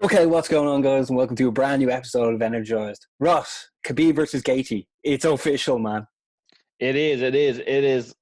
Okay, what's going on, guys, and welcome to a brand new episode of Energized. Ross, Khabib versus Gaethje. It's official, man. It is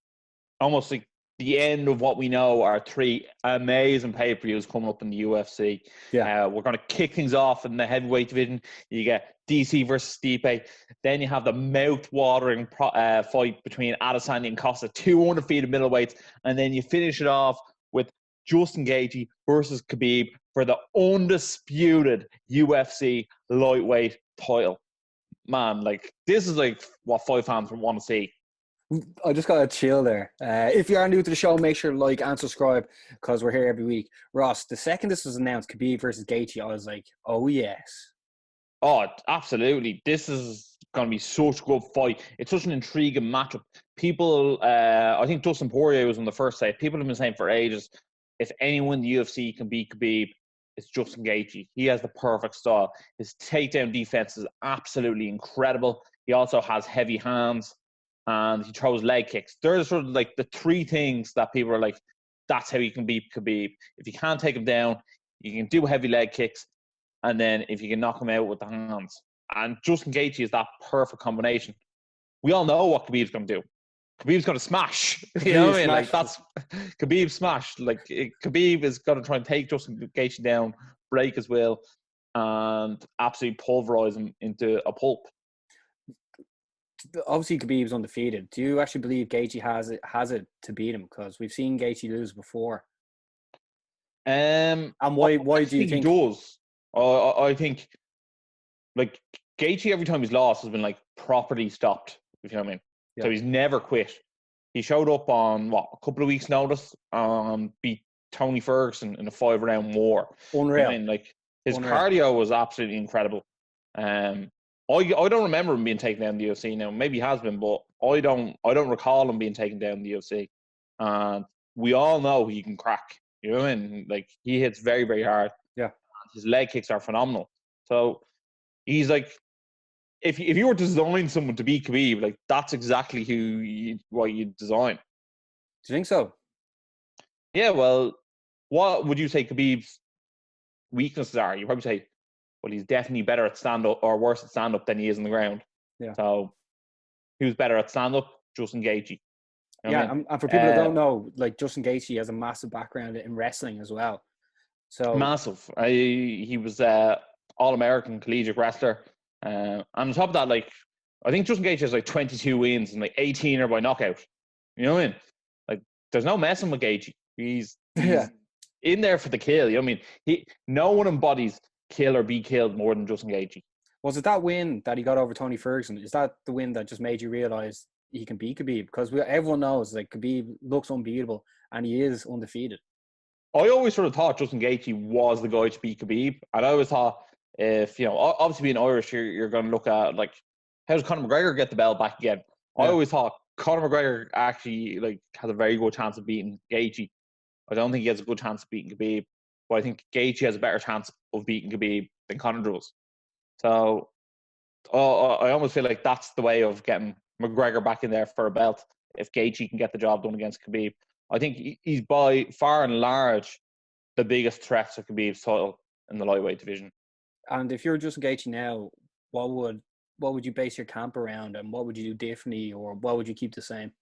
almost like the end of what we know are three amazing pay-per-views coming up in the UFC. Yeah, We're going to kick things off in the heavyweight division. You get DC versus Stipe. Then you have the mouth-watering fight between Adesanya and Costa, two undefeated middleweights. And then you finish it off with Justin Gaethje versus Khabib for the undisputed UFC lightweight title. Man, like, this is like what fight fans want to see. I just got a chill there. If you are new to the show, make sure to like and subscribe because we're here every week. Ross, the second this was announced, Khabib versus Gaethje, I was like, oh yes. Oh, absolutely. This is going to be such a good fight. It's such an intriguing matchup. People, I think Dustin Poirier was on the first side. People have been saying for ages, if anyone in the UFC can beat Khabib, it's Justin Gaethje. He has the perfect style. His takedown defense is absolutely incredible. He also has heavy hands and he throws leg kicks. They're sort of like the three things that people are like, that's how you can beat Khabib. If you can't take him down, you can do heavy leg kicks, and then if you can knock him out with the hands. And Justin Gaethje is that perfect combination. We all know what Khabib's going to do. Khabib's going to smash. You know what I mean? Like, that's Khabib smash. Like, Khabib is going to try and take Justin Gaethje down, break his will, and absolutely pulverize him into a pulp. Obviously, Khabib's undefeated. Do you actually believe Gaethje has it to beat him? Because we've seen Gaethje lose before. And why do you think he does? I think, like, Gaethje every time he's lost has been like properly stopped, if you know what I mean. Yeah. So he's never quit. He showed up on a couple of weeks' notice, beat Tony Ferguson in a 5-round war. Unreal. You know what I mean? Like, his cardio was absolutely incredible. I don't remember him being taken down in the UFC now. Maybe he has been, but I don't recall him being taken down in the UFC. And we all know he can crack. You know what I mean? Like, he hits very, very hard. Yeah. His leg kicks are phenomenal. So he's like, if you were to design someone to beat Khabib, like, that's exactly what you design. Do you think so? Yeah, well, what would you say Khabib's weaknesses are? You probably say, well, he's definitely better at stand-up or worse at stand-up than he is on the ground. Yeah. So who's better at stand-up? Justin Gaethje. You know yeah, I mean? And for people that don't know, like, Justin Gaethje has a massive background in wrestling as well. So massive. He was All-American collegiate wrestler. And on top of that, like, I think Justin Gaethje has like 22 wins and like 18 are by knockout. You know what I mean? Like, there's no messing with Gaethje. He's in there for the kill. You know what I mean? No one embodies kill or be killed more than Justin Gaethje. Was it that win that he got over Tony Ferguson? Is that the win that just made you realize he can beat Khabib? Because everyone knows, like, Khabib looks unbeatable and he is undefeated. I always sort of thought Justin Gaethje was the guy to beat Khabib, and I always thought, if, you know, obviously being Irish, you're going to look at, like, how does Conor McGregor get the belt back again? Yeah. I always thought Conor McGregor actually, like, has a very good chance of beating Gaethje. I don't think he has a good chance of beating Khabib, but I think Gaethje has a better chance of beating Khabib than Conor does. So I almost feel like that's the way of getting McGregor back in there for a belt, if Gaethje can get the job done against Khabib. I think he's by far and large the biggest threat to Khabib's title in the lightweight division. And if you're Justin Gaethje now, what would you base your camp around, and what would you do differently, or what would you keep the same?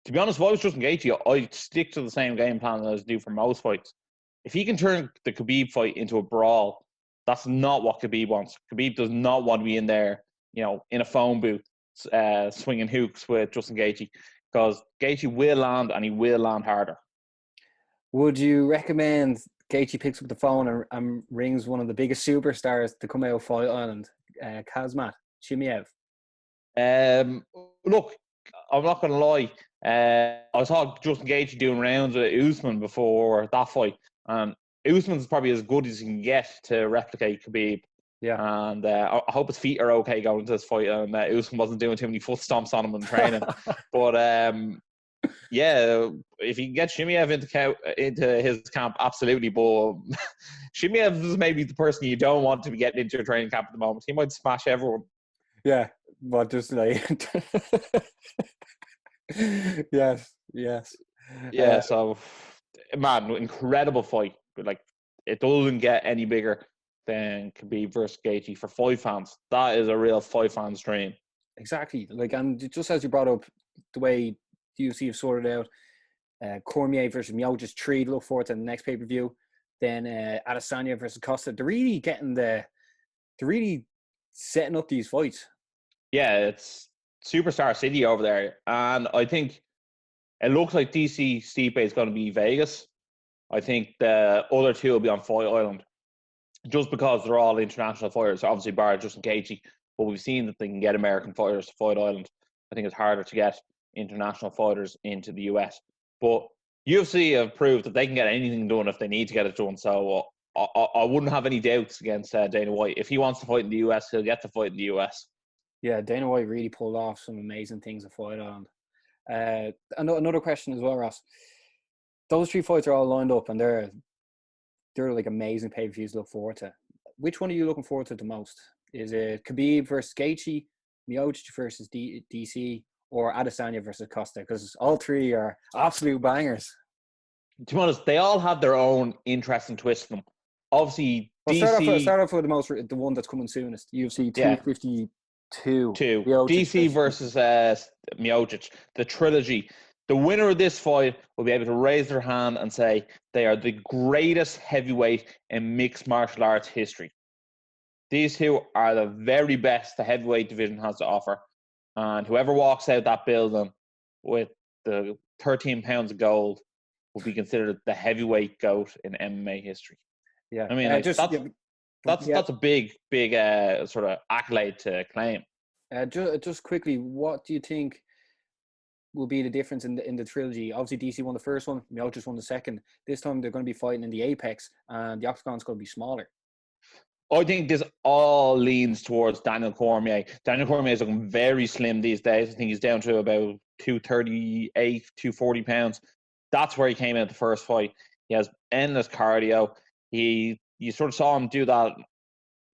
To be honest, if I was Justin Gaethje, I'd stick to the same game plan as I do for most fights. If he can turn the Khabib fight into a brawl, that's not what Khabib wants. Khabib does not want to be in there, you know, in a phone booth, swinging hooks with Justin Gaethje, because Gaethje will land, and he will land harder. Would you recommend Gaethje picks up the phone and rings one of the biggest superstars to come out of Fight Island, Khamzat Chimaev? Look, I'm not going to lie. I saw Justin Gaethje doing rounds with Usman before that fight. Usman's probably as good as you can get to replicate Khabib. Yeah. And I hope his feet are okay going into this fight, and Usman wasn't doing too many foot stomps on him in training. But yeah, if you can get Chimaev into his camp, absolutely. But Chimaev is maybe the person you don't want to be getting into your training camp at the moment. He might smash everyone. Yeah, but just like yes. Yeah, so, man, incredible fight. But, like, it doesn't get any bigger. than Khabib versus Gaethje for fight fans. That is a real fight fan's dream. Exactly. Like, and just as you brought up, the way the UFC have sorted out Cormier versus Miocic 3 to look forward to the next pay-per-view. Then Adesanya versus Costa. They're really setting up these fights. Yeah, it's superstar city over there. And I think it looks like DC Stipe is going to be Vegas. I think the other two will be on Fight Island. Just because they're all international fighters, obviously bar Justin Gaethje, but we've seen that they can get American fighters to Fight Island. I think it's harder to get international fighters into the US. But UFC have proved that they can get anything done if they need to get it done. So I wouldn't have any doubts against Dana White. If he wants to fight in the US, he'll get to fight in the US. Yeah, Dana White really pulled off some amazing things at Fight Island. Another question as well, Ross. Those 3 fights are all lined up, and they're like amazing pay-per-views to look forward to. Which one are you looking forward to the most? Is it Khabib versus Gaethje, Miocic versus DC, or Adesanya versus Costa? Because all 3 are absolute bangers. To be honest, they all have their own interesting twist to them. Obviously, DC... Start off with the one that's coming soonest. UFC 252. DC versus Miocic, the trilogy. The winner of this fight will be able to raise their hand and say they are the greatest heavyweight in mixed martial arts history. These two are the very best the heavyweight division has to offer. And whoever walks out that building with the 13 pounds of gold will be considered the heavyweight GOAT in MMA history. Yeah. I mean, that's a big sort of accolade to claim. Just quickly, what do you think will be the difference in the trilogy? Obviously, DC won the first one, Miocic won the second. This time they're going to be fighting in the Apex, and the octagon's going to be smaller. I think this all leans towards Daniel Cormier. Daniel Cormier is looking very slim these days. I think he's down to about 238, 240 pounds. That's where he came out the first fight. He has endless cardio. You sort of saw him do that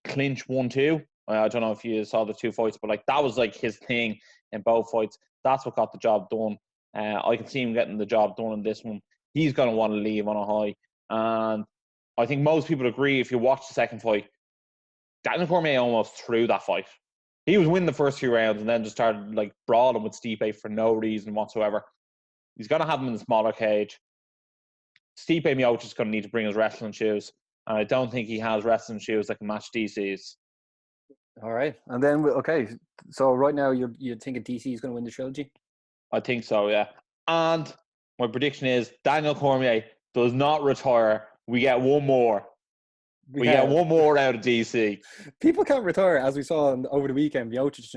clinch 1-2. I don't know if you saw the 2 fights, but like that was like his thing in both fights. That's what got the job done. I can see him getting the job done in this one. He's going to want to leave on a high. And I think most people agree, if you watch the second fight, Daniel Cormier almost threw that fight. He was winning the first 2 rounds and then just started like brawling with Stipe for no reason whatsoever. He's going to have him in the smaller cage. Stipe Miocic is going to need to bring his wrestling shoes. And I don't think he has wrestling shoes that can match DC's. All right. And then, okay, so right now you're thinking DC is going to win the trilogy? I think so, yeah. And my prediction is Daniel Cormier does not retire. We get one more. We get one more out of DC. People can't retire, as we saw over the weekend. Miocic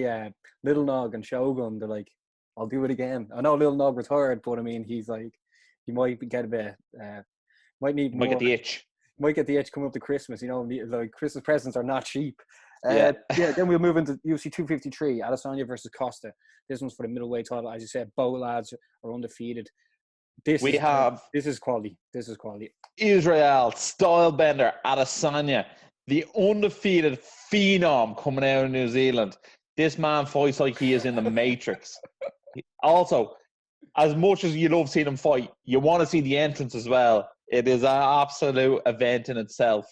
and Little Nog and Shogun, they're like, I'll do it again. I know Little Nog retired, but I mean, he's like, he might get a bit, might get the itch. Might get the itch coming up to Christmas. You know, like Christmas presents are not cheap. Then we'll move into UFC 253, Adesanya versus Costa. This one's for the middleweight title. As you said, both lads are undefeated. This is quality. This is quality. Israel, Stylebender, Adesanya, the undefeated phenom coming out of New Zealand. This man fights like he is in the Matrix. Also, as much as you love seeing him fight, you want to see the entrance as well. It is an absolute event in itself.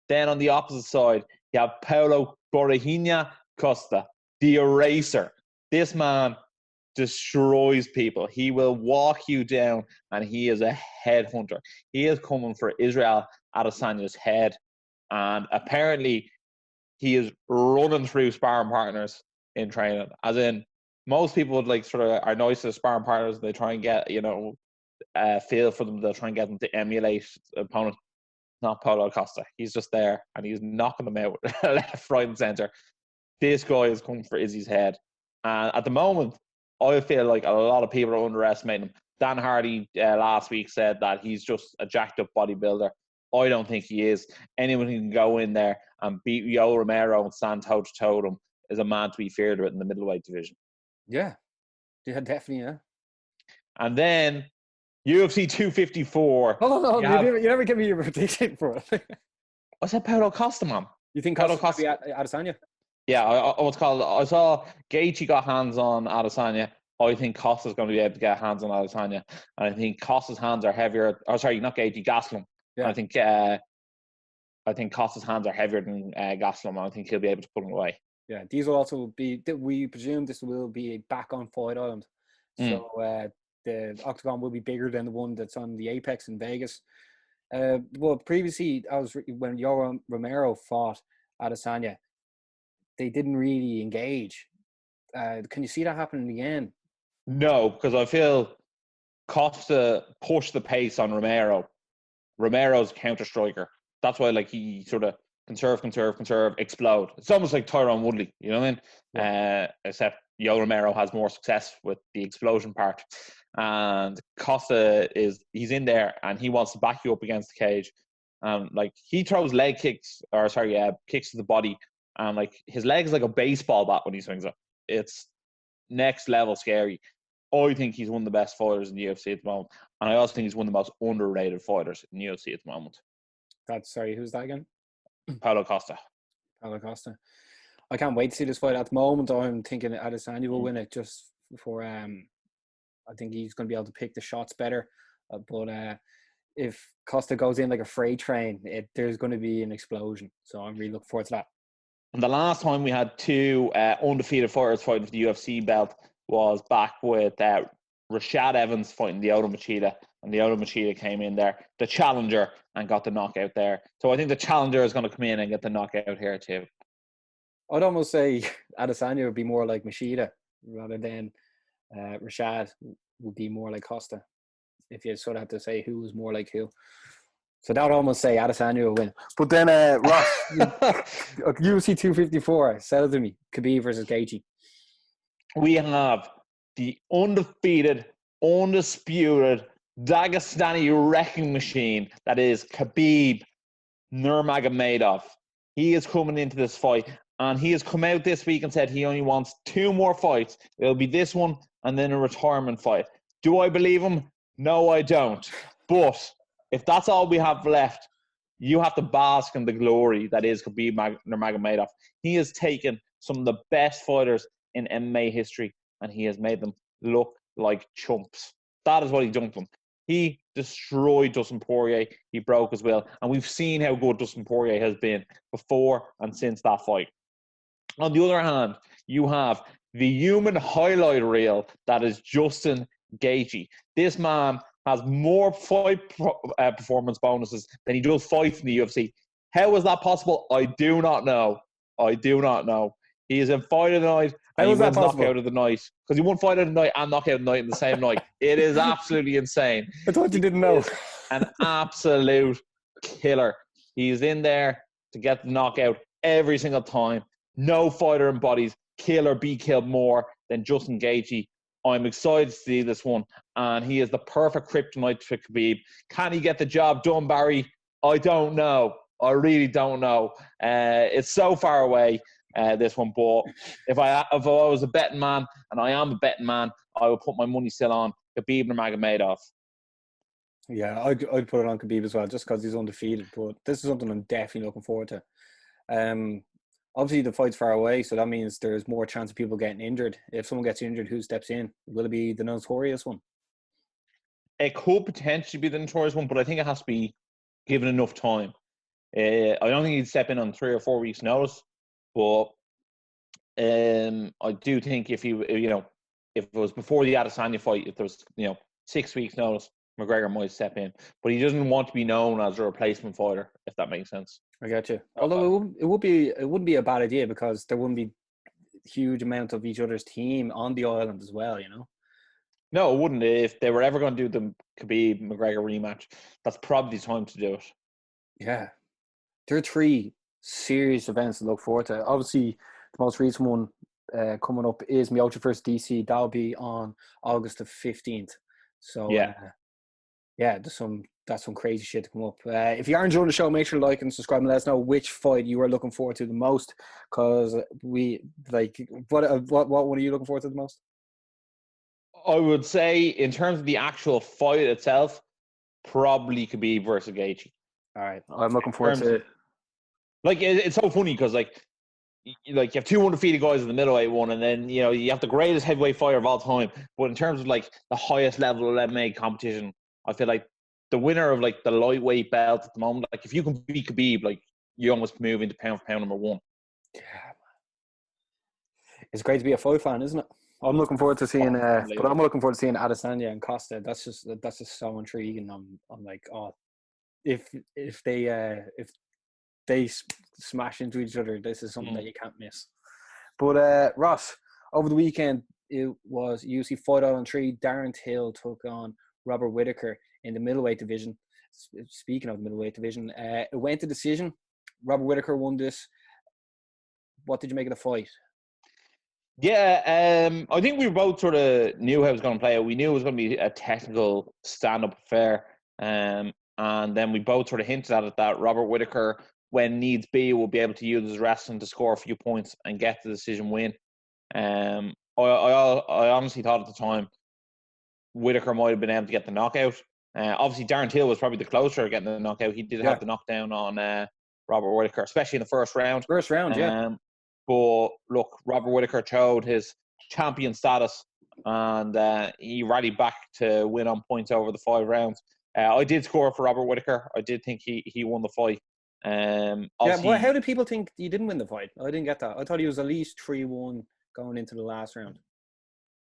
Then on the opposite side, you have Paulo Borrahina Costa, the eraser. This man destroys people. He will walk you down, and he is a headhunter. He is coming for Israel Adesanya's head, and apparently he is running through sparring partners in training. As in, most people would like sort of are nice to sparring partners. They try and get feel for them. They'll try and get them to emulate the opponent. Not Paulo Costa. He's just there, and he's knocking them out left, right, and centre. This guy is coming for Izzy's head, and at the moment, I feel like a lot of people are underestimating him. Dan Hardy last week said that he's just a jacked up bodybuilder. I don't think he is. Anyone who can go in there and beat Yo Romero and stand toe to toe with him is a man to be feared with in the middleweight division. Yeah, definitely, yeah. And then UFC 254. Hold on. You never give me your prediction for it. I said Paulo Costa, man. You think Paulo Costa will be Adesanya? Yeah, I saw Gaethje got hands on Adesanya. I think Costa's going to be able to get hands on Adesanya. And I think Costa's hands are heavier. Oh, sorry, not Gaethje, Gastelum. Yeah. I think I think Costa's hands are heavier than Gastelum, and I think he'll be able to put him away. Yeah, these will also be. We presume this will be back on Fight Island, so the octagon will be bigger than the one that's on the Apex in Vegas. Well, previously, when Yoel Romero fought Adesanya, they didn't really engage. Can you see that happening again? No, because I feel Costa pushed the pace on Romero. Romero's counter striker. That's why, like, he sort of conserve, explode. It's almost like Tyron Woodley, you know what I mean? Yeah. Except Yoel Romero has more success with the explosion part. And Costa he's in there and he wants to back you up against the cage. Like, he throws kicks to the body. And, like, his leg is like a baseball bat when he swings it. It's next level scary. I think he's one of the best fighters in the UFC at the moment. And I also think he's one of the most underrated fighters in the UFC at the moment. Who's that again? Paulo Costa. I can't wait to see this fight. At the moment, I'm thinking Adesanya will win it just for I think he's going to be able to pick the shots better. But if Costa goes in like a freight train, there's going to be an explosion. So I'm really looking forward to that. And the last time we had two undefeated fighters fighting for the UFC belt was back with Rashad Evans fighting Lyoto Machida. And Lyoto Machida came in there, the challenger, and got the knockout there. So I think the challenger is going to come in and get the knockout here too. I'd almost say Adesanya would be more like Machida rather than Rashad would be more like Costa. If you sort of have to say who was more like who. So that would almost say Adesanya will win. But then, Ross, UFC 254, sell it to me. Khabib versus Gaethje. We have the undefeated, undisputed Dagestani wrecking machine that is Khabib Nurmagomedov. He is coming into this fight, and he has come out this week and said he only wants 2 more fights. It'll be this one and then a retirement fight. Do I believe him? No, I don't. But if that's all we have left, you have to bask in the glory that is Khabib Nurmagomedov. He has taken some of the best fighters in MMA history, and he has made them look like chumps. That is what he's done to them. He destroyed Dustin Poirier. He broke his will. And we've seen how good Dustin Poirier has been before and since that fight. On the other hand, you have the human highlight reel that is Justin Gaethje. This man has more fight performance bonuses than he does fights in the UFC. How is that possible? I do not know. He is in fight of the night and he wins knockout of the night. Because he won fight of the night and knockout of the night in the same night. It is absolutely insane. I thought you didn't know. An absolute killer. He's in there to get the knockout every single time. No fighter embodies kill or be killed more than Justin Gaethje. I'm excited to see this one. And he is the perfect kryptonite for Khabib. Can he get the job done, Barry? I don't know. I really don't know. It's so far away. This one, but if I was a betting man, and I am a betting man, I would put my money still on Khabib Nurmagomedov. Yeah, I'd put it on Khabib as well, just because he's undefeated. But this is something I'm definitely looking forward to. Obviously, the fight's far away, so that means there's more chance of people getting injured. If someone gets injured, who steps in? Will it be the notorious one? It could potentially be the notorious one, but I think it has to be given enough time. I don't think he'd step in on 3 or 4 weeks' notice. But I do think if it was before the Adesanya fight, if there was 6 weeks notice, McGregor might step in. But he doesn't want to be known as a replacement fighter, if that makes sense. I get you. Although it wouldn't be a bad idea because there wouldn't be huge amount of each other's team on the island as well. No, it wouldn't. If they were ever going to do the Khabib McGregor rematch, that's probably the time to do it. Yeah, there are 3 serious events to look forward to. Obviously, the most recent one coming up is Miocic versus DC. That'll be on August the 15th. So that's some crazy shit to come up. If you are enjoying the show, make sure to like and subscribe and let us know which fight you are looking forward to the most. Because what one are you looking forward to the most? I would say, in terms of the actual fight itself, probably Khabib versus Gaethje. All right, I'm looking forward to it. Like, it's so funny because, you have 2 undefeated guys in the middleweight one, and then, you have the greatest heavyweight fighter of all time. But in terms of, the highest level of MMA competition, I feel like the winner of, the lightweight belt at the moment, if you can beat Khabib, you almost move into pound for pound number one. Yeah, it's great to be a fight fan, isn't it? I'm looking forward to seeing, but I'm looking forward to seeing Adesanya and Costa. That's just so intriguing. I'm like, oh, if they smash into each other, this is something that you can't miss. But Ross, over the weekend it was UFC Fight Island 3. Darren Till took on Robert Whittaker in the middleweight division. Speaking of the middleweight division, it went to decision. Robert Whittaker won this. What did you make of the fight? Yeah, I think we both sort of knew how it was going to play out. We knew it was going to be a technical stand-up affair. And then we both sort of hinted at it that Robert Whittaker, when needs be, will be able to use his wrestling to score a few points and get the decision win. I honestly thought at the time Whittaker might have been able to get the knockout. Obviously, Darren Till was probably the closer to getting the knockout. He did have the knockdown on Robert Whittaker, especially in the first round. But look, Robert Whittaker showed his champion status, and he rallied back to win on points over the 5 rounds. I did score for Robert Whittaker. I did think he won the fight. Well, how did people think he didn't win the fight? I didn't get that. I thought he was at least 3-1 going into the last round.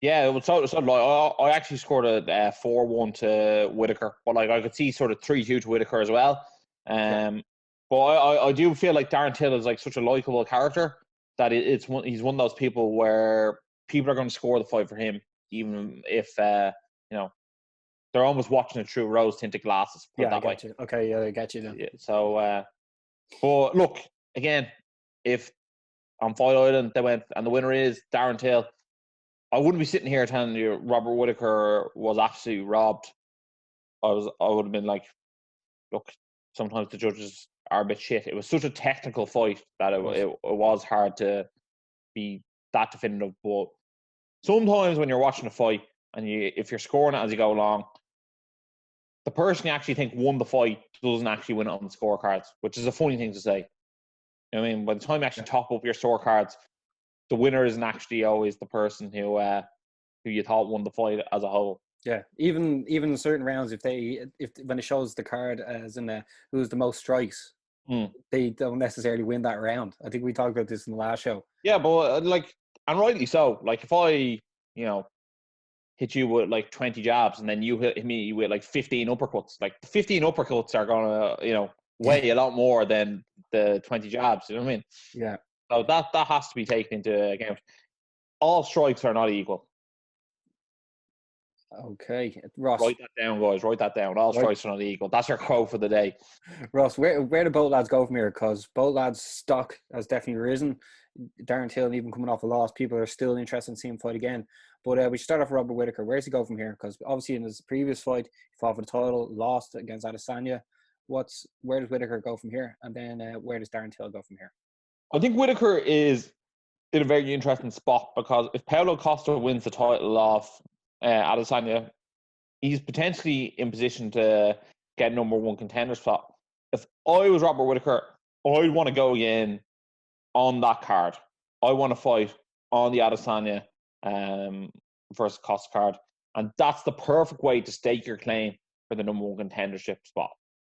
Yeah, it was I actually scored a 4-1 to Whittaker, but like I could see sort of 3-2 to Whittaker as well. But I do feel like Darren Till is like such a likable character that he's one of those people where people are going to score the fight for him, even if they're almost watching it through rose-tinted glasses. I get you. Okay, yeah, I get you then. Yeah, so, but look, again, if on Fight Island they went and the winner is Darren Till, I wouldn't be sitting here telling you Robert Whittaker was absolutely robbed. I would have been like, look, sometimes the judges are a bit shit. It was such a technical fight that it was hard to be that definitive. But sometimes when you're watching a fight and if you're scoring it as you go along, the person you actually think won the fight doesn't actually win it on the scorecards, which is a funny thing to say. I mean, by the time you actually top up your scorecards, the winner isn't actually always the person who you thought won the fight as a whole. Yeah, even in certain rounds, if when it shows the card as in who's the most strikes, they don't necessarily win that round. I think we talked about this in the last show. Yeah, but and rightly so. Like if I, hit you with like 20 jabs and then you hit me with like 15 uppercuts, like the 15 uppercuts are gonna, weigh a lot more than the 20 jabs. You know what I mean? Yeah. So that has to be taken into account. All strikes are not equal. Okay, Ross. Write that down, guys. Write that down. All strikes are not equal. That's your quote for the day. Ross, where do both lads go from here? Because both lads' stock has definitely risen. Darren Till, even coming off a loss, people are still interested in seeing him fight again. But we should start off with Robert Whittaker. Where does he go from here? Because obviously in his previous fight, he fought for the title, lost against Adesanya. Where does Whittaker go from here? And then where does Darren Till go from here? I think Whittaker is in a very interesting spot because if Paulo Costa wins the title off Adesanya, he's potentially in position to get number 1 contender spot. If I was Robert Whittaker, I'd want to go again on that card. I want to fight on the Adesanya versus Costa card. And that's the perfect way to stake your claim for the number 1 contendership spot.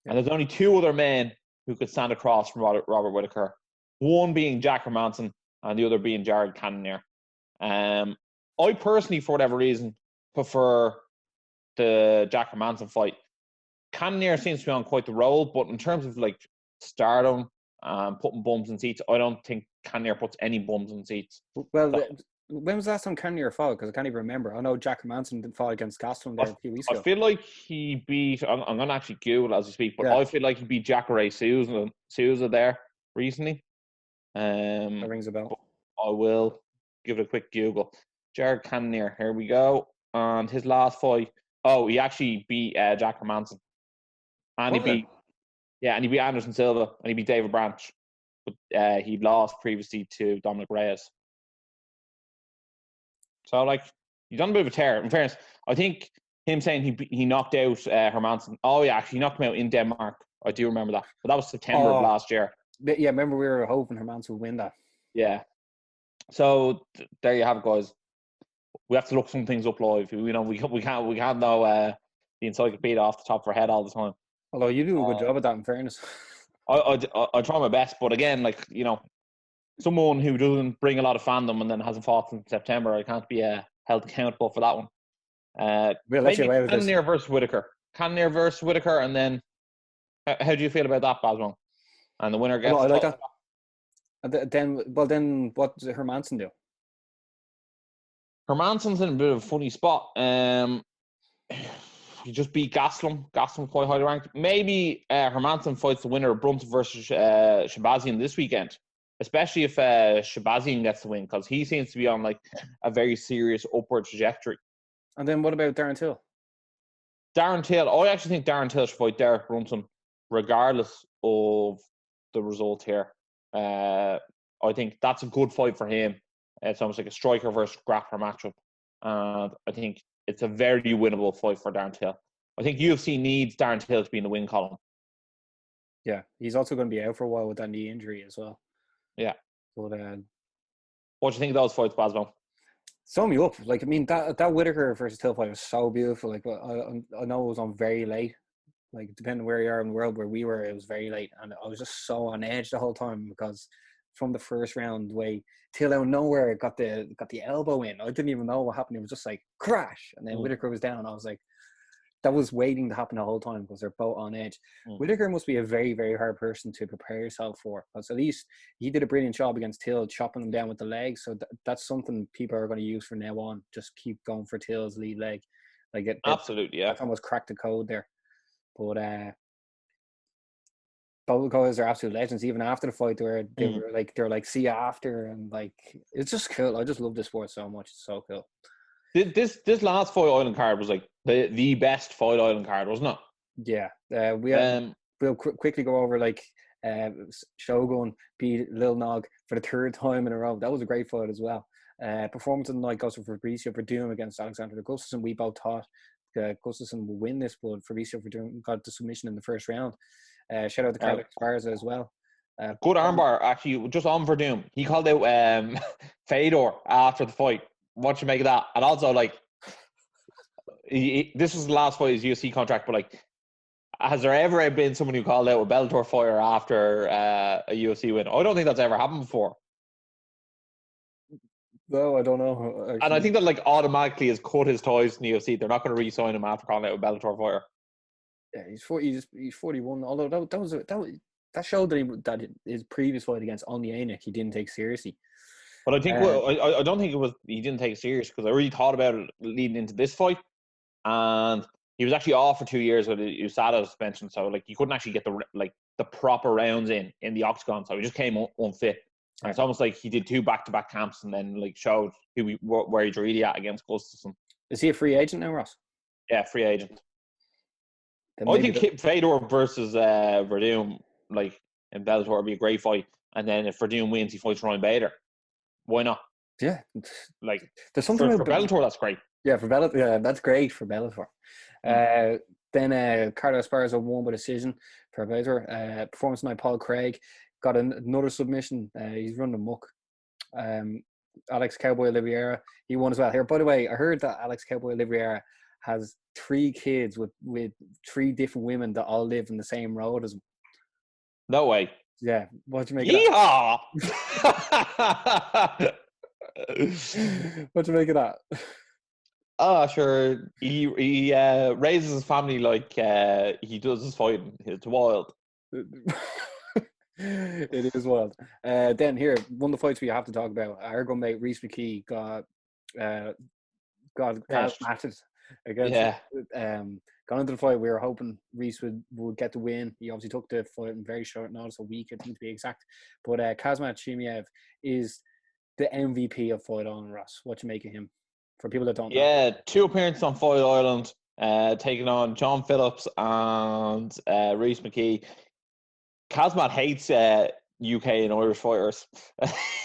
Yeah. And there's only 2 other men who could stand across from Robert Whittaker. One being Jack Hermansson and the other being Jared Cannonier. I personally, for whatever reason, prefer the Jack Hermansson fight. Cannonier seems to be on quite the roll, but in terms of like stardom, putting bums in seats, I don't think Cannonier puts any bums in seats. Well, when was the last time Cannonier fought? Because I can't even remember. I know Jack Hermansson did fight against Gastelum there a few weeks ago. I feel like he beat, I'm going to actually Google as we speak, but I feel like he beat Jacare Souza there recently. That rings a bell. I will give it a quick Google. Jared Cannonier, here we go. And his last fight, he actually beat Jack Hermansson. And he beat Anderson Silva, and he beat David Branch. But he lost previously to Dominic Reyes. So, he's on a bit of a tear. In fairness, I think him saying he knocked out Hermansson. Oh, yeah, actually, he knocked him out in Denmark. I do remember that. But that was September of last year. Yeah, remember we were hoping Hermansson would win that. Yeah. So, there you have it, guys. We have to look some things up live. We can't know the encyclopedia off the top of our head all the time. Although you do a good job at that, in fairness. I try my best, but again, like, you know, someone who doesn't bring a lot of fandom and then hasn't fought since September, I can't be held accountable for that one. We'll let you Maybe away with this. Cannonier versus Whittaker. Cannonier versus Whittaker, and then how do you feel about that, Basmo? And the winner gets. Well, I like that. And then what does Hermanson do? Hermanson's in a bit of a funny spot. He just beat Gastelum. Gastelum quite highly ranked. Maybe Hermanson fights the winner of Brunson versus Shabazian this weekend, especially if Shabazian gets the win, because he seems to be on like a very serious upward trajectory. And then what about Darren Till? Darren Till, I actually think Darren Till should fight Derek Brunson, regardless of the result here. I think that's a good fight for him. It's almost like a striker versus grappler matchup. And I think it's a very winnable fight for Darren Till. I think UFC needs Darren Till to be in the win column. Yeah, he's also going to be out for a while with that knee injury as well. Yeah. But what do you think of those fights, Basmo? Sum me up. Like, I mean, that Whittaker versus Till fight was so beautiful. Like, I know it was on very late. Like, depending where you are in the world, where we were, it was very late, and I was just so on edge the whole time because from the first round, the way Till out of nowhere got the elbow in. I didn't even know what happened. It was just like crash, and then Whittaker was down. I was like, that was waiting to happen the whole time because they're both on edge. Whittaker must be a very, very hard person to prepare yourself for. Because at least he did a brilliant job against Till, chopping him down with the leg. So that's something people are going to use from now on. Just keep going for Till's lead leg. Like Absolutely, yeah. That's almost cracked the code there. But both guys are absolute legends. Even after the fight, they were like, see you after, and like it's just cool. I just love this sport so much. It's so cool. This last Fight Island card was like the best Fight Island card, wasn't it? Yeah. We'll quickly go over like Shogun beat Lil Nog for the third time in a row. That was a great fight as well. Performance of the night goes for Fabricio Verdum against Alexander Gustafsson. We both thought Gustafsson will win this, but Fabricio Verdum got the submission in the first round. Shout out to Alex Barza as well. Good armbar, actually, just on Verdum. He called out Fedor after the fight. What you make of that? And also, like, this was the last fight of his UFC contract, but like, has there ever been someone who called out a Bellator fighter after a UFC win? I don't think that's ever happened before. No, I don't know. Actually. And I think that like automatically has cut his ties in the UFC. They're not going to re-sign him after calling out a Bellator fighter. Yeah, he's 41. Although that showed that his previous fight against Onyeka he didn't take seriously. But I think I don't think it was he didn't take it serious, because I really thought about it leading into this fight, and he was actually off for 2 years with a USADA suspension, so like you couldn't actually get the proper rounds in the octagon, so he just came unfit. And it's almost like he did 2 back-to-back camps and then like showed where he's really at against Gustafsson. Is he a free agent now, Ross? Yeah, free agent. I think Fedor versus Verdum, like in Bellator, would be a great fight. And then if Verdum wins, he fights Ryan Bader. Why not? Yeah, like there's something for Bellator. That's great. Yeah, for Bellator, yeah, that's great for Bellator. Then Carlos Esparza won by decision for Bellator. Performance night, Paul Craig got another submission. He's running amok. Alex Cowboy Oliveira, he won as well. Here, by the way, I heard that Alex Cowboy Oliveira has 3 kids with 3 different women that all live in the same road as him. No way. Yeah, what do you make Yeehaw! of that? What do you make of that? Oh, sure. He raises his family like he does his fighting. It's wild. It is wild. Then here, one of the fights we have to talk about. Our gun mate Reece McKee got matched against. Gone into the fight, we were hoping Reece would get the win. He obviously took the fight in very short notice, a week, I think to be exact. But Khamzat Chimaev is the MVP of Fight Island, Ross. What you make of him? For people that don't know. Yeah, 2 appearances on Fight Island, taking on John Phillips and Reece McKee. Khamzat hates UK and Irish fighters.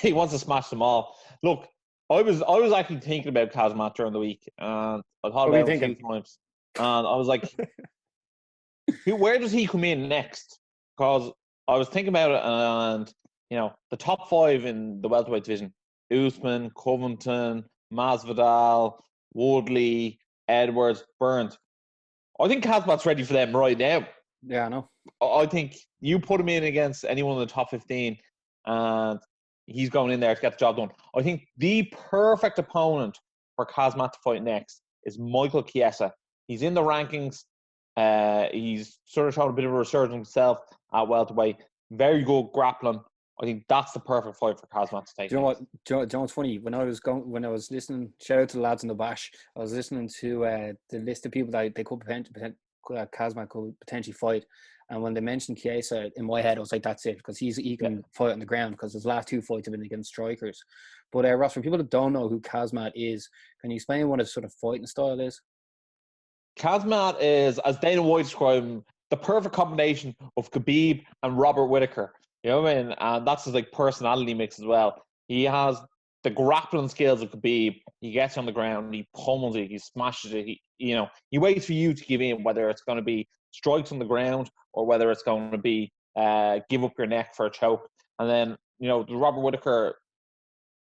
He wants to smash them all. Look, I was actually thinking about Khamzat during the week, and I thought about it a few times. And I was like, where does he come in next? Because I was thinking about it, and you know, the top 5 in the welterweight division: Usman, Covington, Masvidal, Woodley, Edwards, Burns. I think Khamzat's ready for them right now. Yeah, I know. I think you put him in against anyone in the top 15, and he's going in there to get the job done. I think the perfect opponent for Khamzat to fight next is Michael Chiesa. He's in the rankings. He's sort of shown a bit of a resurgence himself at welterweight. Very good grappling. I think that's the perfect fight for Khamzat to take. Do you know what? Do you know what's funny? When I was listening, shout out to the lads in the bash. I was listening to the list of people that they could Khamzat could potentially fight, and when they mentioned Chiesa, in my head, I was like, that's it, because he can fight on the ground, because his last 2 fights have been against strikers. But Ross, for people that don't know who Khamzat is, can you explain what his sort of fighting style is? Khamzat is, as Dana White described him, the perfect combination of Khabib and Robert Whittaker. You know what I mean? And that's his like personality mix as well. He has the grappling skills of Khabib. He gets on the ground, he pummels it, he smashes it. He waits for you to give in, whether it's going to be strikes on the ground or whether it's going to be give up your neck for a choke. And then, Robert Whittaker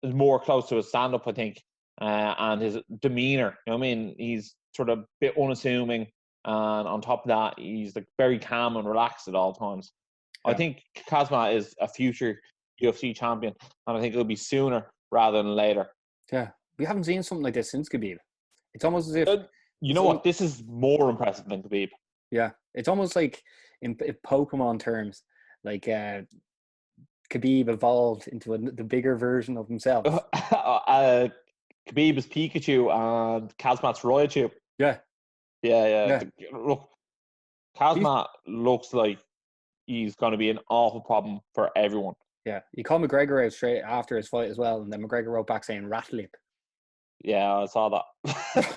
is more close to his stand-up, I think, and his demeanor. You know what I mean? He's sort of a bit unassuming, and on top of that, he's like very calm and relaxed at all times. Yeah. I think Khamzat is a future UFC champion, and I think it'll be sooner rather than later. Yeah, we haven't seen something like this since Khabib. It's almost as if what? This is more impressive than Khabib. Yeah, it's almost like in Pokemon terms, like Khabib evolved into the bigger version of himself. Khabib is Pikachu and Khamzat's Raichu. Yeah. Look, Khamzat looks like he's going to be an awful problem for everyone. Yeah, he called McGregor out straight after his fight as well, and then McGregor wrote back saying rat lip. Yeah, I saw that.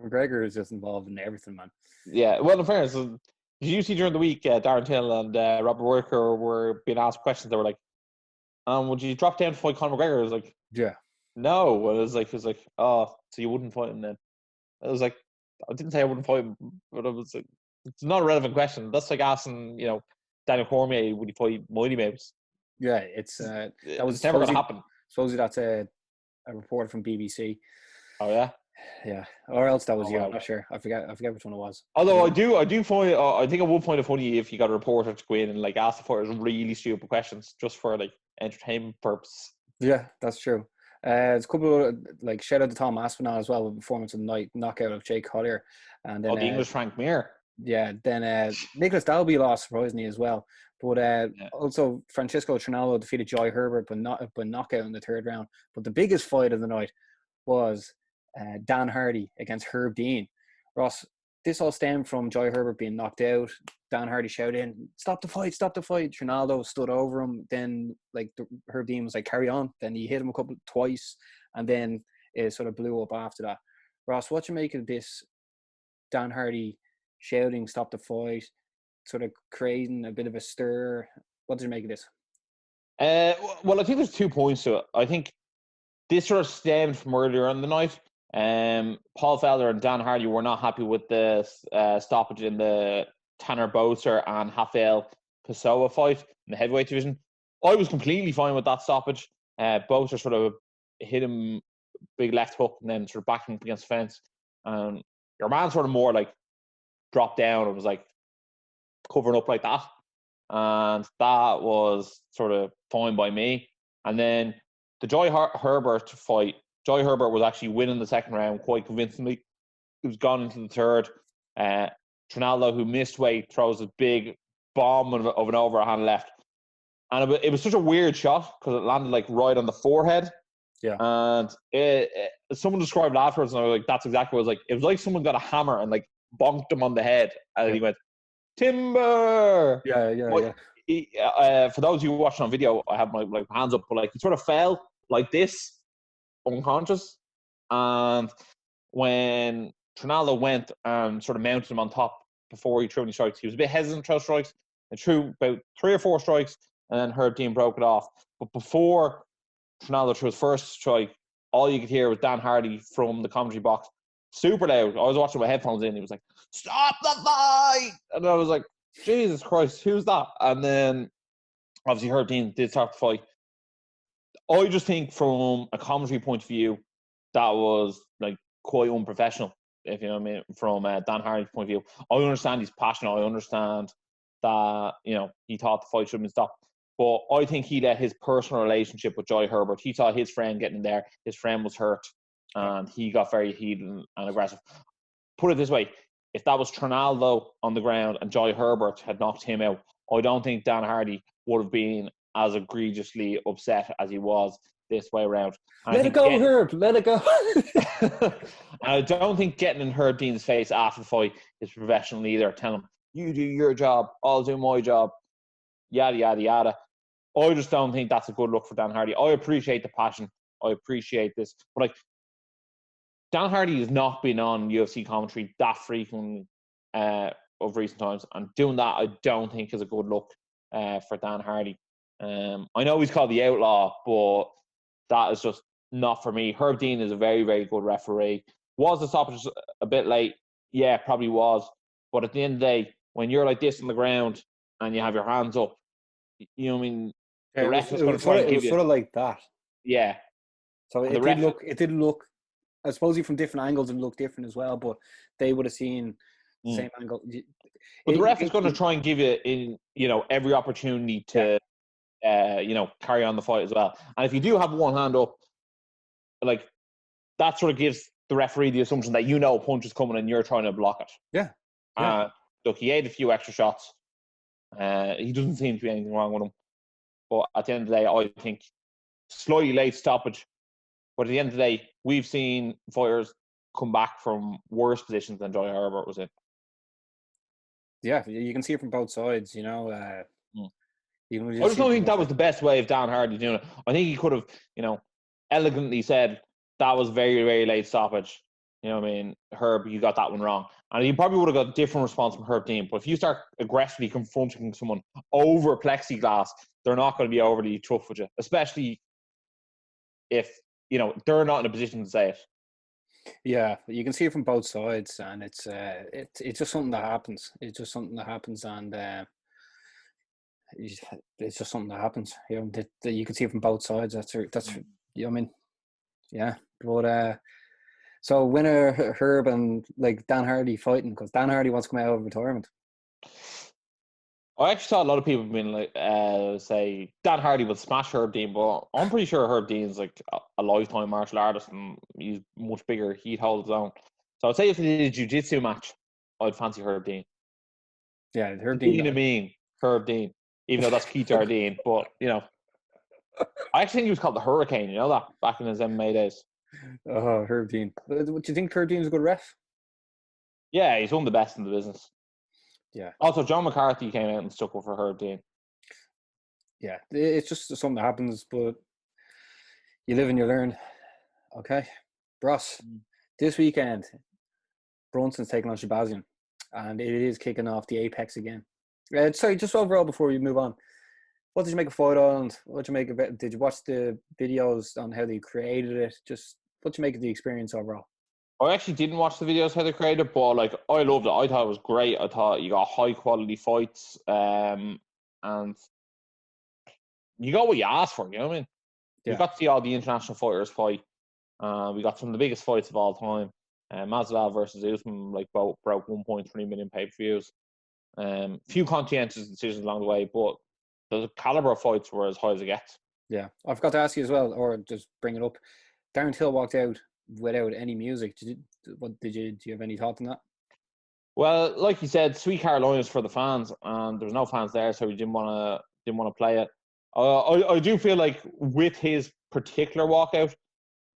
McGregor is just involved in everything, man. Yeah, well, in fairness, did you see during the week Darren Till and Robert Whittaker were being asked questions? They were like, would you drop down to fight Conor McGregor? I was like, yeah. No. It was like, oh, so you wouldn't fight him then? I was like, I didn't say I wouldn't fight him, but I was like, it's not a relevant question. That's like asking, Daniel Cormier, would he fight Mighty Mouse? Yeah, it's never going to happen. Supposedly that's a report from BBC. Oh yeah. Yeah, or else that was you. I'm not sure. I forget which one it was. Although I do find, I think I would find it funny if you got a reporter to go in and like ask the fighters really stupid questions just for like entertainment purpose. Yeah, that's true. There's a couple of like shout out to Tom Aspinall as well with performance of the night, knockout of Jake Collier, and then the English Frank Mir. Yeah, then Nicholas Dalby lost surprisingly as well, but also Francisco Trinaldo defeated Joy Herbert but knockout in the 3rd round. But the biggest fight of the night was Dan Hardy against Herb Dean. Ross, this all stemmed from Joy Herbert being knocked out. Dan Hardy shouted, stop the fight. Trinaldo stood over him. Then Herb Dean was like, carry on. Then he hit him twice, and then it sort of blew up after that. Ross, what you make of this Dan Hardy shouting, stop the fight, sort of creating a bit of a stir? What did you make of this? Well, I think there's 2 points to it. I think this sort of stemmed from earlier in the night. Paul Felder and Dan Hardy were not happy with the stoppage in the Tanner Boser and Rafael Pessoa fight in the heavyweight division. I was completely fine with that stoppage. Boser sort of hit him big left hook and then sort of backed him up against the fence. Your man sort of more like dropped down and was like covering up like that. And that was sort of fine by me. And then the Joy Herbert fight, Joy Herbert was actually winning the 2nd round quite convincingly. He was gone into the 3rd. Trinaldo, who missed weight, throws a big bomb of an overhand left. And it was such a weird shot because it landed like right on the forehead. Yeah. And someone described it afterwards, and I was like, that's exactly what it was like. It was like someone got a hammer and like bonked him on the head, and he went, timber! Yeah. For those of you watching on video, I have my hands up, but like he sort of fell like this, unconscious. And when Trinaldo went and sort of mounted him on top before he threw any strikes, he was a bit hesitant to throw strikes, and threw about 3 or 4 strikes, and then Herb Dean broke it off. But before Trinaldo threw his first strike, all you could hear was Dan Hardy from the commentary box, super loud. I was watching with headphones in. He was like, stop the fight! And I was like, Jesus Christ, who's that? And then obviously Herb Dean did start the fight. I just think from a commentary point of view, that was like quite unprofessional. if you know what I mean, from Dan Hardy's point of view. I understand he's passionate. I understand that, you know, he thought the fight should have been stopped. But I think he let his personal relationship with Joy Herbert, he saw his friend getting in there, his friend was hurt, and he got very heated and aggressive. Put it this way, if that was Trinaldo on the ground and Joy Herbert had knocked him out, I don't think Dan Hardy would have been as egregiously upset as he was this way around. And let it go, Herb. Let it go. And I don't think getting in Herb Dean's face after the fight is professional either. Tell him, you do your job, I'll do my job, yada, yada, yada. I just don't think that's a good look for Dan Hardy. I appreciate the passion. I appreciate this. But, like, Dan Hardy has not been on UFC commentary that frequently of recent times. And doing that, I don't think is a good look for Dan Hardy. I know he's called the Outlaw, but that is just not for me. Herb Dean is a very, very good referee. Was the stoppage a bit late? Yeah, probably was. But at the end of the day, when you're like this on the ground and you have your hands up, you know what I mean? The ref is going to try and give you... It was sort of like that. Yeah. So it did look, I suppose from different angles it looked different as well, but they would have seen the same angle. But the ref is going to try and give you, every opportunity to, carry on the fight as well. And if you do have one hand up, like, that sort of gives the referee the assumption that a punch is coming and you're trying to block it. Yeah. Look, he ate a few extra shots. He doesn't seem to be anything wrong with him. But at the end of the day, I think slightly late stoppage. But at the end of the day, we've seen fighters come back from worse positions than Joy Herbert was in. Yeah, you can see it from both sides, I just don't think that was the best way of Dan Hardy doing it. I think he could have, elegantly said that was very, very late stoppage. You know what I mean? Herb, you got that one wrong. And he probably would have got a different response from Herb Dean. But if you start aggressively confronting someone over plexiglass, they're not going to be overly tough with you, especially if, they're not in a position to say it. Yeah, you can see it from both sides, and it's just something that happens. It's just something that happens, and it's just something that happens. That you can see it from both sides. Yeah. But so when are Herb and Dan Hardy fighting? Because Dan Hardy wants to come out of retirement. I actually saw a lot of people being say Dan Hardy would smash Herb Dean, but I'm pretty sure Herb Dean's like a lifetime martial artist and he's much bigger. He'd hold his own. So I'd say if he did a jiu-jitsu match, I'd fancy Herb Dean. Yeah, Herb Dean. Herb Dean, even though that's Keith Dean, but I actually think he was called the Hurricane. You know that back in his MMA days. Oh, Herb Dean. Do you think Herb Dean's a good ref? Yeah, he's one of the best in the business. Yeah. Also, John McCarthy came out and stuck up for Herb Dean. Yeah, it's just something that happens, but you live and you learn. Okay, Ross. This weekend, Brunson's taking on Shabazian, and it is kicking off the Apex again. Sorry, just overall before we move on, what did you make of Fight Island? What did you make of it? Did you watch the videos on how they created it? Just what did you make of the experience overall? I actually didn't watch the videos how they created it, but I loved it. I thought it was great. I thought you got high quality fights, and you got what you asked for. You know what I mean? Yeah. You got to see all the international fighters fight. We got some of the biggest fights of all time. Masvidal versus Usman both broke 1.3 million pay-per-views. Few conscientious decisions along the way, but the caliber of fights were as high as it gets. Yeah, I forgot to ask you as well, or just bring it up. Darren Till walked out without any music. Do you have any thoughts on that? Well, like you said, Sweet Carolina's for the fans, and there's no fans there, so we didn't want to play it. I do feel like with his particular walkout,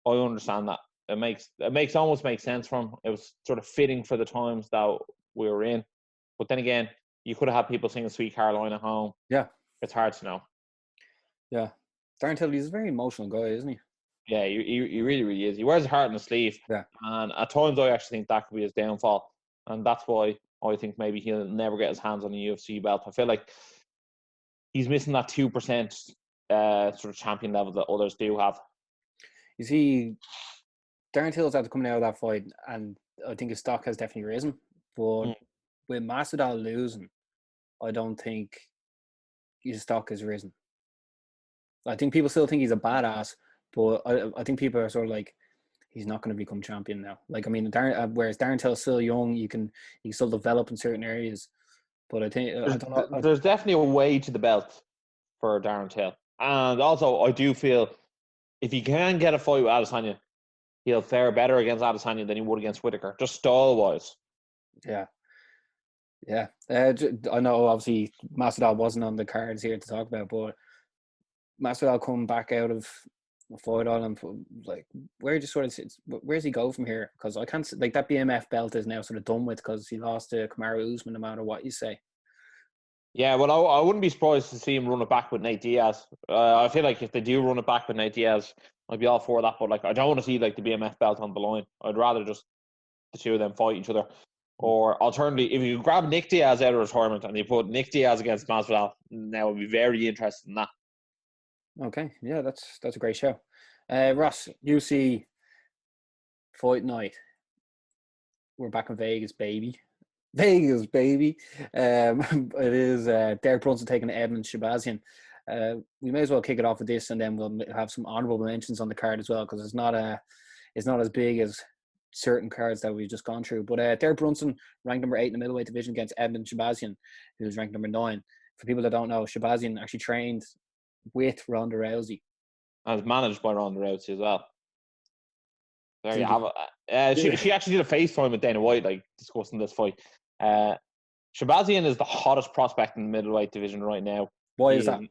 I understand that it almost makes sense for him. It was sort of fitting for the times that we were in, but then again, you could have had people singing "Sweet Carolina" home. Yeah, it's hard to know. Yeah, Darren Till, he's a very emotional guy, isn't he? Yeah, he really, really is. He wears his heart on his sleeve. Yeah. And at times I actually think that could be his downfall. And that's why I think maybe he'll never get his hands on a UFC belt. I feel like he's missing that 2% sort of champion level that others do have. You see, Darren Till's after coming out of that fight, and I think his stock has definitely risen. But with Masvidal losing, I don't think his stock has risen. I think people still think he's a badass, but I think people are sort of he's not going to become champion now. Like, I mean, whereas Darren Till's still young, you can still develop in certain areas. But I think I don't know. There's definitely a way to the belt for Darren Till, and also I do feel if he can get a fight with Adesanya, he'll fare better against Adesanya than he would against Whittaker, just style wise. Yeah. Yeah, I know. Obviously, Masvidal wasn't on the cards here to talk about, but Masvidal coming back out of a fight on him, like, where's he go from here? Because I can't, like, that BMF belt is now sort of done with because he lost to Kamaru Usman, no matter what you say. Yeah, well, I wouldn't be surprised to see him run it back with Nate Diaz. I feel like if they do run it back with Nate Diaz, I'd be all for that. But like, I don't want to see like the BMF belt on the line. I'd rather just the two of them fight each other. Or alternatively, if you grab Nick Diaz out of retirement and you put Nick Diaz against Masvidal, now I'd be very interested in that. Okay, yeah, that's a great show. Ross, UFC fight night. We're back in Vegas, baby. Vegas, baby. It is Derek Brunson taking Edmund Shabazian. We may as well kick it off with this, and then we'll have some honourable mentions on the card as well, because it's not as big as certain cards that we've just gone through. But Derek Brunson, ranked number 8 in the middleweight division, against Edmund Shabazian, who's ranked number 9. For people that don't know, Shabazian actually trained with Ronda Rousey. And managed by Ronda Rousey as well. There you have it. She actually did a FaceTime with Dana White, like, discussing this fight. Shabazian is the hottest prospect in the middleweight division right now. Why is that?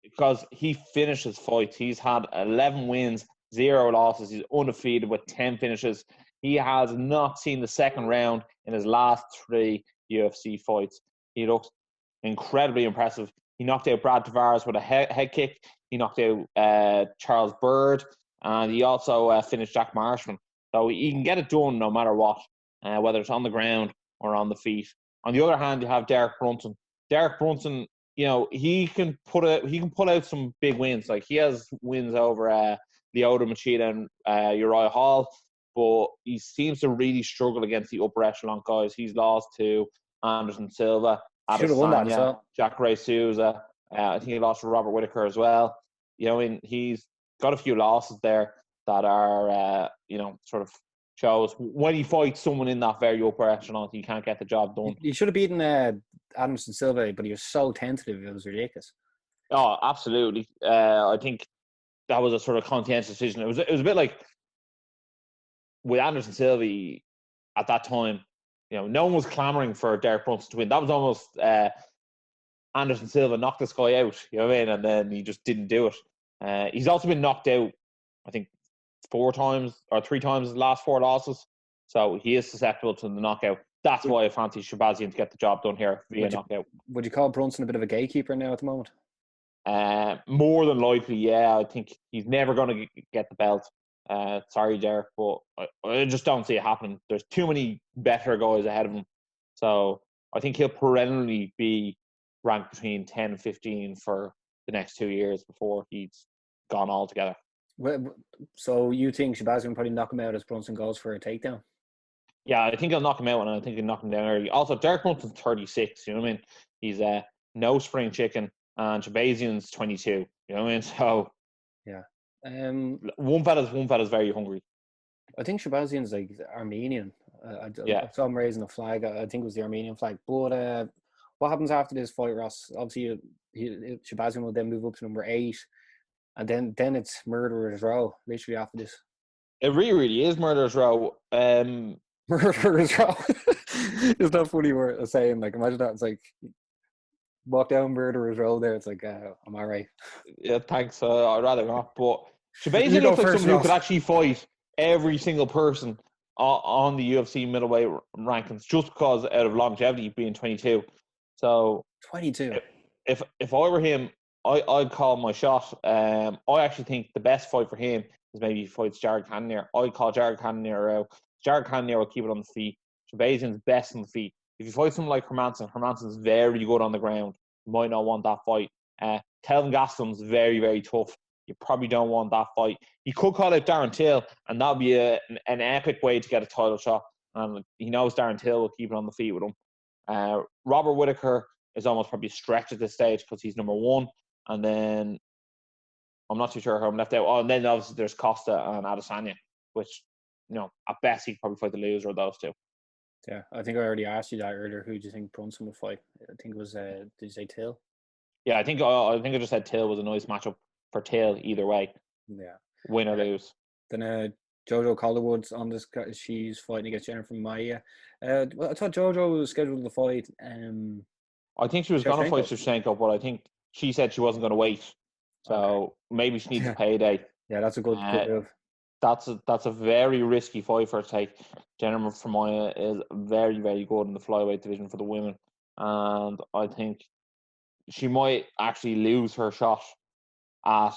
Because he finishes fights. He's had 11 wins, 0 losses. He's undefeated with 10 finishes. He has not seen the second round in his last 3 UFC fights. He looks incredibly impressive. He knocked out Brad Tavares with a head kick. He knocked out Charles Byrd. And he also finished Jack Marshman. So he can get it done no matter what, whether it's on the ground or on the feet. On the other hand, you have Derek Brunson. Derek Brunson, you know, he can pull out some big wins. Like, he has wins over Lyoto Machida and Uriah Hall, but he seems to really struggle against the upper echelon guys. He's lost to Anderson Silva, Adesanya, Jack Ray Souza. I think he lost to Robert Whittaker as well. You know, I mean, he's got a few losses there that are, sort of shows when he fights someone in that very upper echelon, he can't get the job done. He should have beaten Anderson Silva, but he was so tentative, it was ridiculous. Oh, absolutely. I think that was a sort of contentious decision. It was a bit like with Anderson Silva at that time. You know, no one was clamoring for Derek Brunson to win. That was almost Anderson Silva knocked this guy out. You know what I mean? And then he just didn't do it. He's also been knocked out, I think, 3 times his last 4 losses. So he is susceptible to the knockout. That's why I fancy Shabazian to get the job done here via knockout. Would you call Brunson a bit of a gatekeeper now at the moment? More than likely, yeah. I think he's never going to get the belt. Sorry, Derek, but I just don't see it happening. There's too many better guys ahead of him. So I think he'll perennially be ranked between 10 and 15 for the next 2 years before he's gone altogether. So you think Shabazian will probably knock him out as Brunson goes for a takedown? Yeah, I think he'll knock him out, and I think he'll knock him down early. Also, Derek Brunson's 36, you know what I mean? He's no spring chicken, and Shabazian's 22, you know what I mean? So, yeah. One fella's very hungry. I think Shabazian's like Armenian. I saw him raising a flag. I think it was the Armenian flag. But what happens after this fight, Ross? Obviously, Shabazian will then move up to number 8. And then it's Murderer's Row, literally after this. It really is Murderer's Row. Murderer's Row. It's not funny word saying. Like, imagine that. It's like, walk down Murderer's Row there. It's like, I'm all right. Yeah, thanks. I'd rather not. But Shabazian looks like someone who could actually fight every single person on the UFC middleweight rankings just because out of longevity being 22. So 22. If I were him, I'd call my shot. I actually think the best fight for him is maybe he fights Jared Cannonier. I'd call Jared Cannonier out. Jared Cannonier will keep it on the feet. Shabazian's best on the feet. If you fight someone like Hermansson's very good on the ground. You might not want that fight. Kelvin Gastelum's very, very tough. You probably don't want that fight. You could call out Darren Till, and that would be an epic way to get a title shot. And he knows Darren Till will keep it on the feet with him. Robert Whittaker is almost probably a stretch at this stage because he's number 1. And then I'm not too sure how I'm left out. Oh, and then obviously there's Costa and Adesanya. which, at best he could probably fight the loser of those two. Yeah, I think I already asked you that earlier. Who do you think Brunson would fight? I think it was, did you say Till? Yeah, I think I just said Till was a nice matchup for Till either way. Yeah. Win or lose. Then Jojo Calderwood's on this. She's fighting against Jennifer Maia. I thought Jojo was scheduled to fight. I think she was going to fight Shevchenko, but I think she said she wasn't going to wait. So maybe she needs a payday. Yeah, that's a good move. That's a very risky fight for her to take. Jennifer Maia is very, very good in the flyweight division for the women. And I think she might actually lose her shot at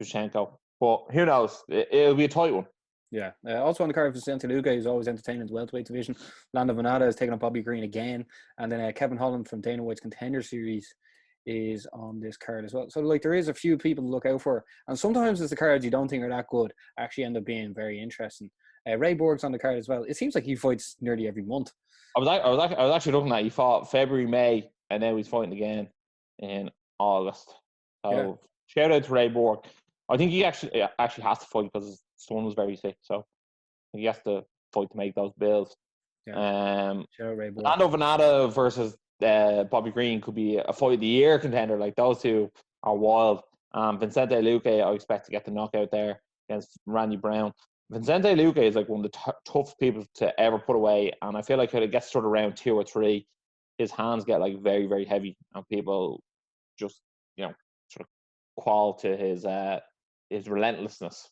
Shevchenko. But who knows? It'll be a tight one. Yeah. Also on the card, Vicente Luque is always entertaining in the welterweight division. Lando Venata is taking on Bobby Green again. And then Kevin Holland from Dana White's Contender Series is on this card as well. So, like, there is a few people to look out for. And sometimes it's the cards you don't think are that good actually end up being very interesting. Ray Borg's on the card as well. It seems like he fights nearly every month. I was actually looking at, he fought February, May, and now he's fighting again in August. So shout out to Ray Borg. I think he actually has to fight because his son was very sick. So he has to fight to make those bills. Yeah. Shout out Ray Borg. Lando Venata versus Bobby Green could be a fight of the year contender. Like, those two are wild. Vicente Luque, I expect to get the knockout there against Randy Brown. Vicente Luque is like one of the toughest people to ever put away, and I feel like when it gets sort of round 2 or 3, his hands get like very, very heavy, and people just sort of qual to his relentlessness.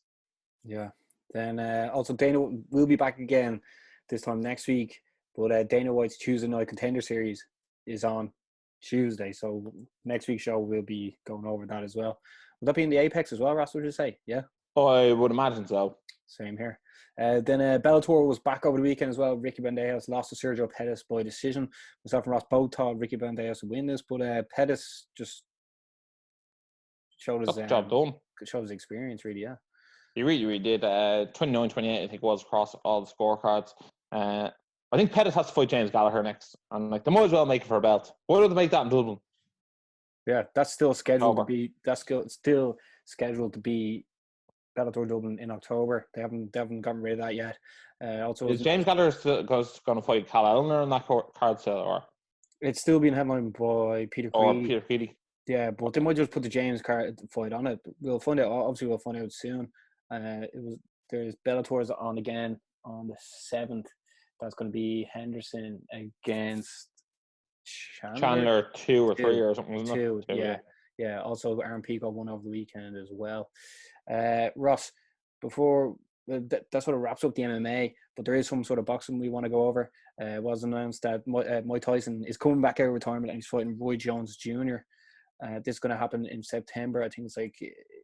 Yeah. Then also Dana will be back again this time next week, but Dana White's Tuesday Night Contender Series is on Tuesday, so next week's show we'll be going over that as well. Will that be in the Apex as well, Ross? Would you say? Yeah. I would imagine so. Same here. Then Bellator was back over the weekend as well. Ricky Bandejas lost to Sergio Pettis by decision. Myself and Ross both thought Ricky Bandejas would win this, but Pettis just showed his job done. Showed his experience, really. Yeah, he really did. 29-28, I think, was across all the scorecards. I think Pettis has to fight James Gallagher next, and like, they might as well make it for a belt. Why don't they make that in Dublin? Yeah, that's still scheduled to be. That's still scheduled to be Bellator Dublin in October. They haven't gotten rid of that yet. Also, is James Gallagher going to fight Cal Elner on that card still, or it's still being headlined by Peter Creed? Peter Creedy. Yeah, but they might just put the James card fight on it. We'll find out. Obviously, we'll find out soon. There's Bellator's on again on the 7th. That's going to be Henderson against Chandler 2 or 3 or something, isn't it? 2, yeah. Also, Aaron Pico won over the weekend as well. Ross, before that sort of wraps up the MMA, but there is some sort of boxing we want to go over. It was announced that Mike Tyson is coming back out of retirement and he's fighting Roy Jones Jr. This is going to happen in September. I think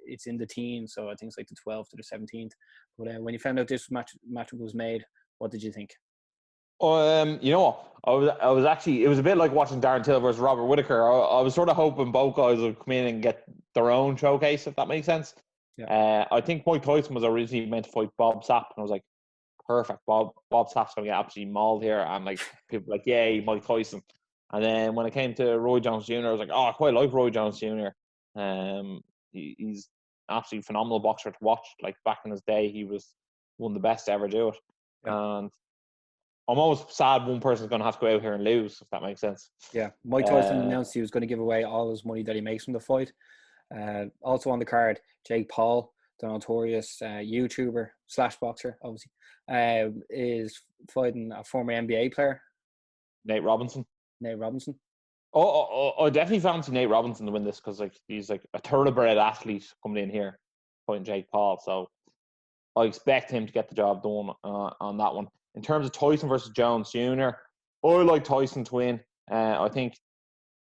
it's in the teens, so I think it's like the 12th to the 17th. But when you found out this matchup was made, what did you think? You know what? I was actually, it was a bit like watching Darren Till versus Robert Whittaker. I was sort of hoping both guys would come in and get their own showcase, if that makes sense. Yeah. I think Mike Tyson was originally meant to fight Bob Sapp, and I was like, perfect. Bob Sapp's going to get absolutely mauled here. And like, people were like, yay, Mike Tyson. And then when it came to Roy Jones Jr., I was like, oh, I quite like Roy Jones Jr. He's absolutely phenomenal boxer to watch. Like, back in his day, he was one of the best to ever do it. Yeah. And I'm always sad one person's going to have to go out here and lose, if that makes sense. Yeah, Mike Tyson announced he was going to give away all his money that he makes from the fight. Also on the card, Jake Paul, the notorious YouTuber / boxer, obviously, is fighting a former NBA player, Nate Robinson. Oh, I definitely fancy Nate Robinson to win this because like he's like a thoroughbred athlete coming in here fighting Jake Paul. So I expect him to get the job done on that one. In terms of Tyson versus Jones Jr., I like Tyson to win. I think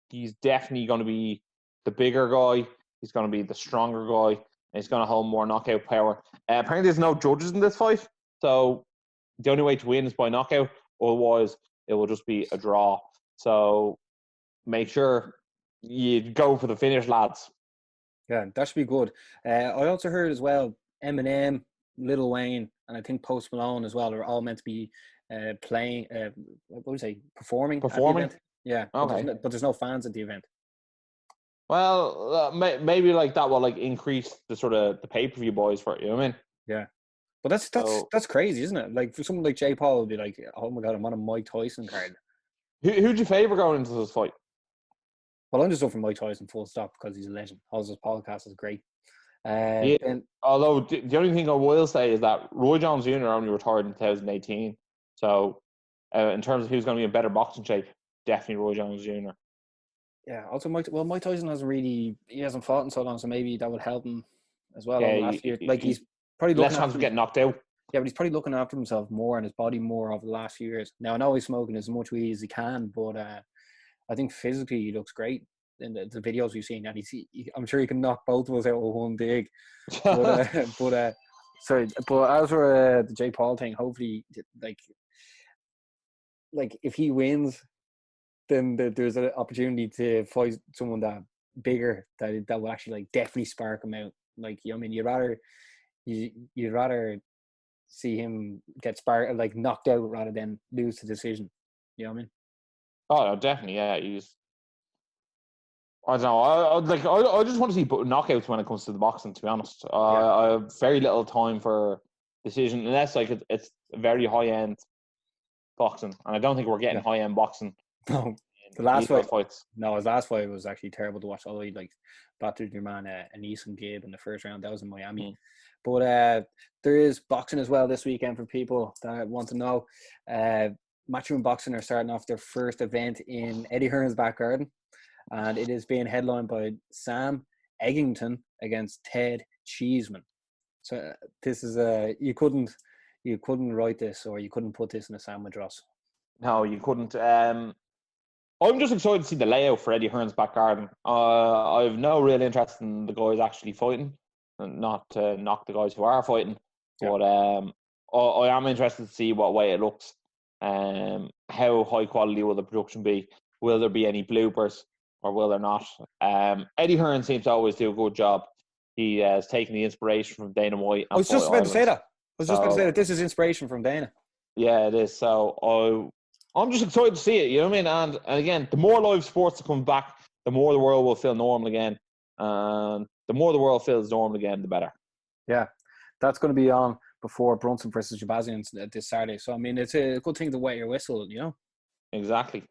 he's definitely going to be the bigger guy. He's going to be the stronger guy. And he's going to hold more knockout power. Apparently, there's no judges in this fight. So the only way to win is by knockout. Otherwise, it will just be a draw. So make sure you go for the finish, lads. Yeah, that should be good. I also heard as well, Eminem, Lil Wayne, and I think Post Malone as well are all meant to be playing. What would you say? Performing. At the event. Yeah. Okay. But there's no fans at the event. Well, maybe like that will like increase the sort of the pay-per-view boys for it. You know what I mean? Yeah. But that's crazy, isn't it? Like, for someone like Jake Paul would be like, oh my God, I'm on a Mike Tyson card. Who'd you favour going into this fight? Well, I'm just up for Mike Tyson full stop because he's a legend. Also, his podcast is great. Yeah. Although the only thing I will say is that Roy Jones Jr. only retired in 2018. So, in terms of who's going to be in better boxing shape, definitely Roy Jones Jr. Yeah. Also, Mike Tyson hasn't fought in so long, so maybe that would help him as well over the last year. Like, he's probably less chance of getting knocked out. Yeah, but he's probably looking after himself more and his body more over the last few years. Now, I know he's smoking as much weed as he can, but I think physically he looks great in the videos we've seen. And I'm sure he can knock both of us out with one dig. But as for the Jake Paul thing, hopefully, like if he wins, then there's an opportunity to fight someone that bigger that will actually like definitely spark him out. Like, you know what I mean, you'd rather see him get sparked, like knocked out, rather than lose the decision. You know what I mean? Oh, definitely, yeah. I don't know. I just want to see knockouts when it comes to the boxing. To be honest, I have very little time for decision unless like it's very high end boxing, and I don't think we're getting high end boxing. No, the last fights. No, his last fight was actually terrible to watch. Although he like battered your man Anise and Gabe in the first round. That was in Miami. But there is boxing as well this weekend for people that want to know. Matchroom Boxing are starting off their first event in Eddie Hearn's back garden, and it is being headlined by Sam Eggington against Ted Cheeseman. So this is you couldn't write this, or you couldn't put this in a sandwich, Ross. No, you couldn't. I'm just excited to see the layout for Eddie Hearn's back garden. I have no real interest in the guys actually fighting, and not to knock the guys who are fighting, but I am interested to see what way it looks. How high quality will the production be? Will there be any bloopers, or will there not? Eddie Hearn seems to always do a good job. He has taken the inspiration from Dana White. I was just about to say that. This is inspiration from Dana. Yeah, it is. So I'm just excited to see it. You know what I mean? And again, the more live sports that come back, the more the world will feel normal again. And the more the world feels normal again, the better. Yeah, that's going to be on before Brunson versus Jabazian this Saturday. So, I mean, it's a good thing to wet your whistle, you know? Exactly.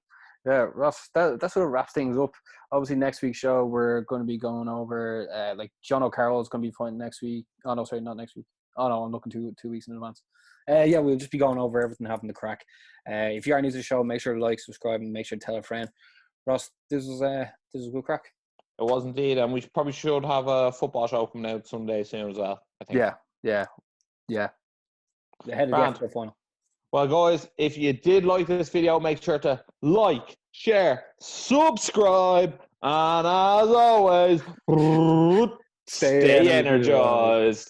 Yeah, Ross, that's what wraps things up. Obviously, next week's show, we're going to be going over, like, John O'Carroll is going to be fighting next week. Oh, no, sorry, not next week. Oh, no, I'm looking 2 weeks in advance. Yeah, we'll just be going over everything, having the crack. If you are new to the show, make sure to like, subscribe, and make sure to tell a friend. Ross, this was a good crack. It was indeed, and we probably should have a football show coming out Sunday soon as well, I think. Yeah. Ahead of the after final. Well, guys, if you did like this video, make sure to like, share, subscribe, and as always, stay energized.